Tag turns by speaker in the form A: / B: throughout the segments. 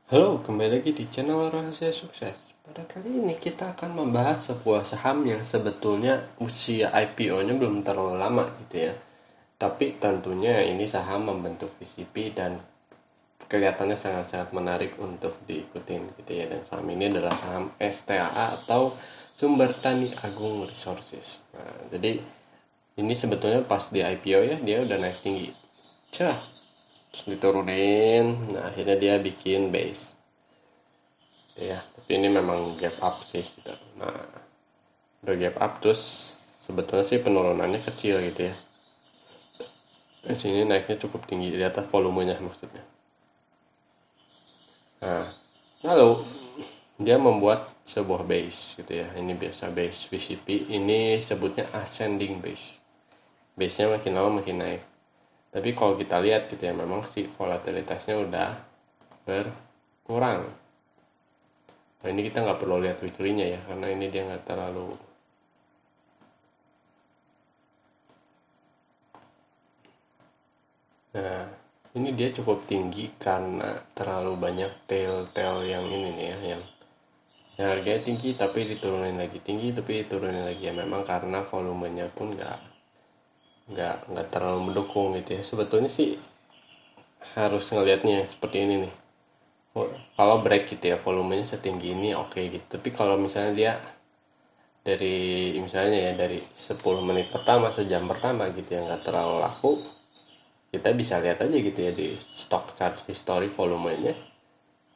A: Halo, kembali lagi di channel Rahasia Sukses. Pada kali ini kita akan membahas sebuah saham yang sebetulnya usia IPO-nya belum terlalu lama gitu ya. Tapi tentunya ini saham membentuk VCP dan kelihatannya sangat-sangat menarik untuk diikutin gitu ya. Dan saham ini adalah saham STAA atau Sumber Tani Agung Resources. Nah, jadi ini sebetulnya pas di IPO ya dia udah naik tinggi. Cah, terus diturunin. Nah, akhirnya dia bikin base ya, tapi ini memang gap up sih gitu. Nah, udah gap up terus sebetulnya sih penurunannya kecil gitu ya. Di sini naiknya cukup tinggi di atas volumenya maksudnya. Nah, lalu dia membuat sebuah base gitu ya. Ini biasa base VCP, ini sebutnya ascending base. Base-nya makin lama makin naik. Tapi kalau kita lihat gitu ya, memang sih volatilitasnya udah berkurang. Nah, ini kita nggak perlu lihat weekly-nya ya, karena ini dia nggak terlalu. Nah, ini dia cukup tinggi karena terlalu banyak tail yang ini nih ya, yang harganya tinggi tapi diturunin lagi, tinggi tapi diturunin lagi ya, memang karena volumenya pun nggak terlalu mendukung gitu ya. Sebetulnya sih harus ngelihatnya seperti ini nih. Kalau break gitu ya, volumenya setinggi ini oke gitu. Tapi kalau misalnya dia dari misalnya ya dari 10 menit pertama, sejam pertama gitu ya nggak terlalu laku, kita bisa lihat aja gitu ya di stock chart history volumenya,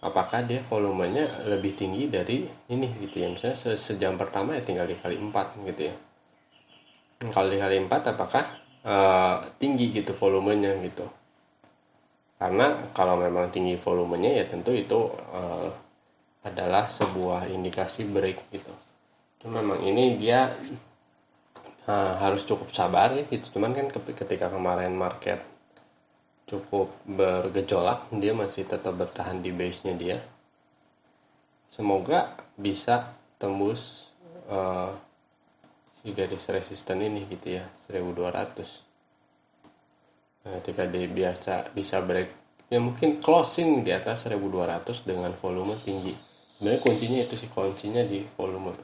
A: apakah dia volumenya lebih tinggi dari ini gitu ya. Misalnya sejam pertama ya tinggal dikali 4 gitu ya. Kalau dikali 4 apakah tinggi gitu volumenya gitu. Karena kalau memang tinggi volumenya ya tentu itu adalah sebuah indikasi break gitu. Cuma memang ini dia harus cukup sabar ya gitu. Cuman kan ketika kemarin market cukup bergejolak, dia masih tetap bertahan di base-nya dia. Semoga bisa tembus uh, si garis resisten ini gitu ya, 1200. Nah, ketika dia biasa bisa break ya, mungkin closing di atas 1200 dengan volume tinggi. Sebenarnya kuncinya itu sih, kuncinya di volume.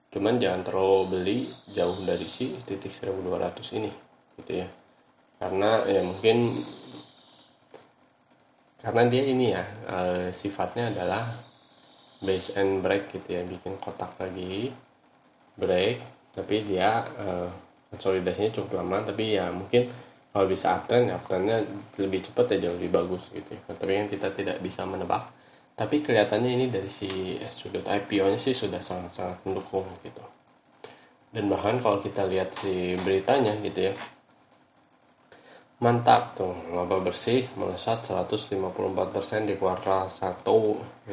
A: Cuman jangan terlalu beli jauh dari si titik 1200 ini gitu ya. Karena ya mungkin karena dia ini ya, sifatnya adalah base and break gitu ya, bikin kotak lagi, break, tapi dia konsolidasinya cukup lama. Tapi ya mungkin kalau bisa uptrendnya lebih cepat ya, jauh lebih bagus gitu ya. Tapi yang kita tidak bisa menebak, tapi kelihatannya ini dari si sudut IPO-nya sih sudah sangat-sangat mendukung gitu. Dan bahkan kalau kita lihat si beritanya gitu ya, mantap tuh, laba bersih melesat 154% di kuartal 1.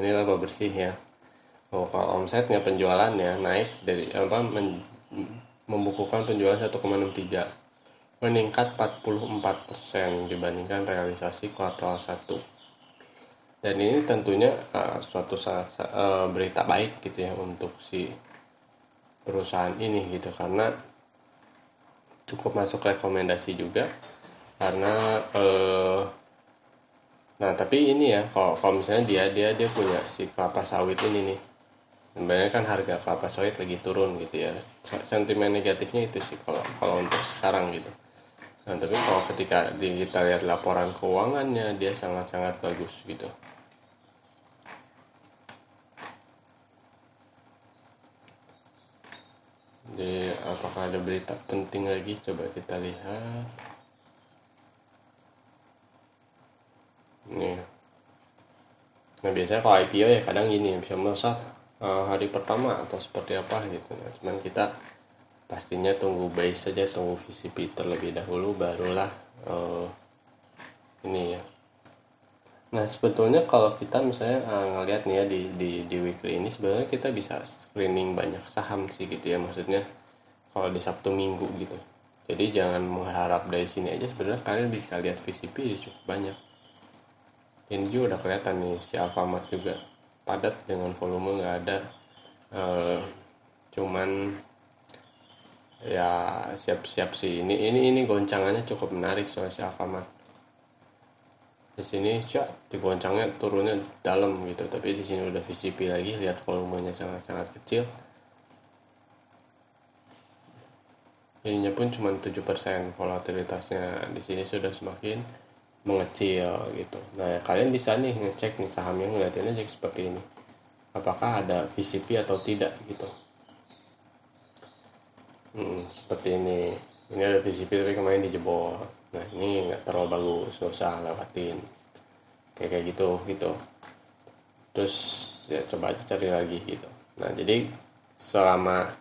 A: Ini laba bersih ya. Oh, kalau omsetnya, penjualannya naik dari membukukan penjualan 1,63, meningkat 44% dibandingkan realisasi kuartal 1. Dan ini tentunya suatu berita baik gitu ya untuk si perusahaan ini gitu, karena cukup masuk rekomendasi juga. Karena nah tapi ini ya, kalau misalnya dia punya si kelapa sawit ini nih, sebenarnya kan harga kelapa sawit lagi turun gitu ya. Sentimen negatifnya itu sih kalau kalau untuk sekarang gitu. Nah, tapi kalau ketika kita lihat laporan keuangannya, dia sangat-sangat bagus gitu. Jadi apakah ada berita penting lagi, coba kita lihat nih. Nah, biasanya kalau IPO ya kadang gini, bisa melesat hari pertama atau seperti apa gitu. Nah, cuman kita pastinya tunggu base saja, tunggu VCP terlebih dahulu, barulah ini ya. Nah, sebetulnya kalau kita misalnya ngelihat nih ya di weekly ini, sebenarnya kita bisa screening banyak saham sih gitu ya, maksudnya kalau di Sabtu Minggu gitu. Jadi jangan mengharap dari sini aja, sebenarnya kalian bisa lihat VCP ya cukup banyak. Ini juga udah kelihatan nih si Alfamart juga padat dengan volume nggak ada, cuman ya siap-siap sih, ini goncangannya cukup menarik soal si Alfamart. Di sini digoncangnya turunnya dalam gitu, tapi di sini udah VCP lagi, lihat volumenya sangat-sangat kecil. Ininya pun cuma 7%, volatilitasnya di sini sudah semakin mengecil gitu. Nah, kalian bisa nih ngecek nih sahamnya, ngeliatin aja seperti ini. Apakah ada VCP atau tidak gitu. Seperti ini. Ini ada VCP tapi kemarin dijebol. Nah, ini nggak terlalu bagus, nggak usah lewatin. Kayak gitu gitu. Terus ya coba aja cari lagi gitu. Nah, jadi selama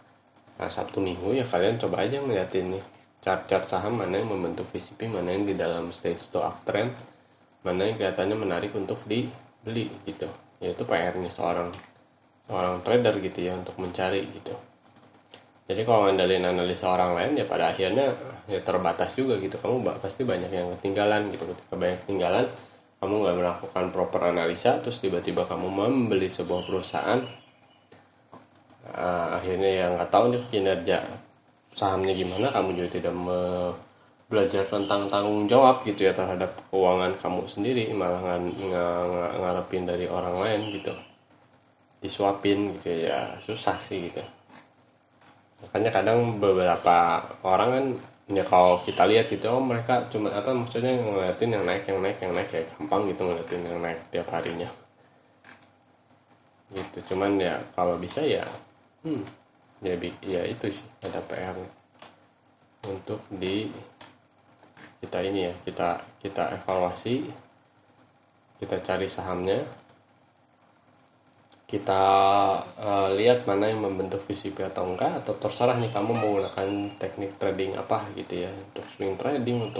A: Sabtu Minggu ya kalian coba aja ngeliatin nih chart-chart saham mana yang membentuk VCP, mana yang di dalam stage to uptrend, mana yang kelihatannya menarik untuk dibeli gitu. Yaitu PR-nya seorang trader gitu ya, untuk mencari gitu. Jadi kalau ngandelin analisa orang lain ya pada akhirnya ya terbatas juga gitu. Kamu pasti banyak yang ketinggalan gitu. Ketika banyak ketinggalan, kamu nggak melakukan proper analisa, terus tiba-tiba kamu membeli sebuah perusahaan, akhirnya yang nggak tahu nih kinerja sahamnya gimana, kamu juga tidak belajar tentang tanggung jawab gitu ya terhadap keuangan kamu sendiri, malah ngarepin dari orang lain gitu, disuapin gitu ya, susah sih gitu. Makanya kadang beberapa orang kan ya kalau kita lihat gitu, oh mereka cuma maksudnya ngeliatin yang naik ya gampang gitu ngeliatin yang naik tiap harinya gitu. Cuman ya kalau bisa ya ya itu sih ada PR untuk kita ini ya, kita evaluasi, kita cari sahamnya, kita lihat mana yang membentuk VCP atau enggak, atau terserah nih kamu mau menggunakan teknik trading apa gitu ya, untuk swing trading,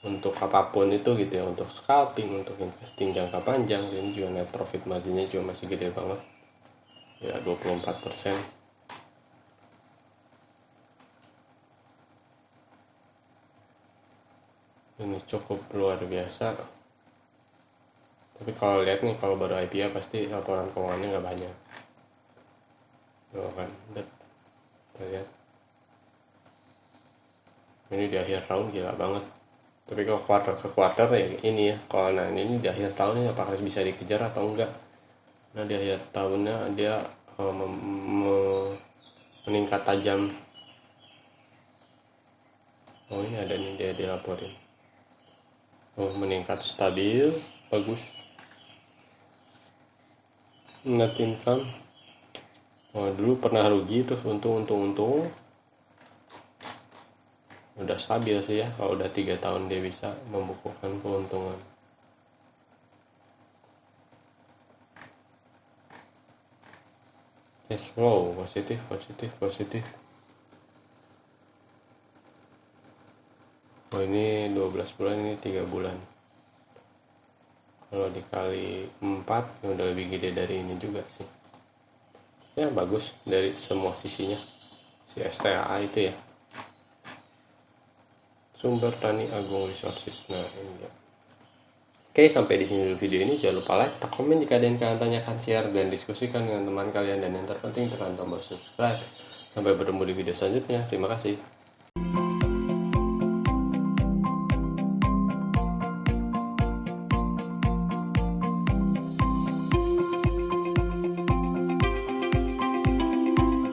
A: untuk apapun itu gitu ya, untuk scalping, untuk investing jangka panjang. Ini juga net profit marginnya juga masih gede banget ya, 24%. Ini cukup luar biasa. Tapi kalau lihat nih, kalau baru IPO pasti laporan keuangannya nggak banyak. Tuh kan, kita lihat. Ini di akhir tahun gila banget. Tapi kalau kuarter ke kuarter ya ini ya. Kalau ini di akhir tahun ini apakah bisa dikejar atau enggak? Nah, di akhir tahunnya dia meningkat tajam. Oh, ini ada nih dia dilaporin. Oh, meningkat stabil, bagus. Net income, dulu pernah rugi terus untung, udah stabil sih ya. Kalau udah 3 tahun dia bisa membukukan keuntungan. Cash flow positif. Oh, ini 12 bulan, ini 3 bulan. Kalau dikali 4 ya udah lebih gede dari ini juga sih. Ya bagus dari semua sisinya. Si STAA itu ya, Sumber Tani Agung Resources. Nah ini ya. Oke, sampai di sini dulu video ini. Jangan lupa like, komen jika ada yang kalian tanyakan, share, dan diskusikan dengan teman kalian. Dan yang terpenting tekan tombol subscribe. Sampai bertemu di video selanjutnya. Terima kasih.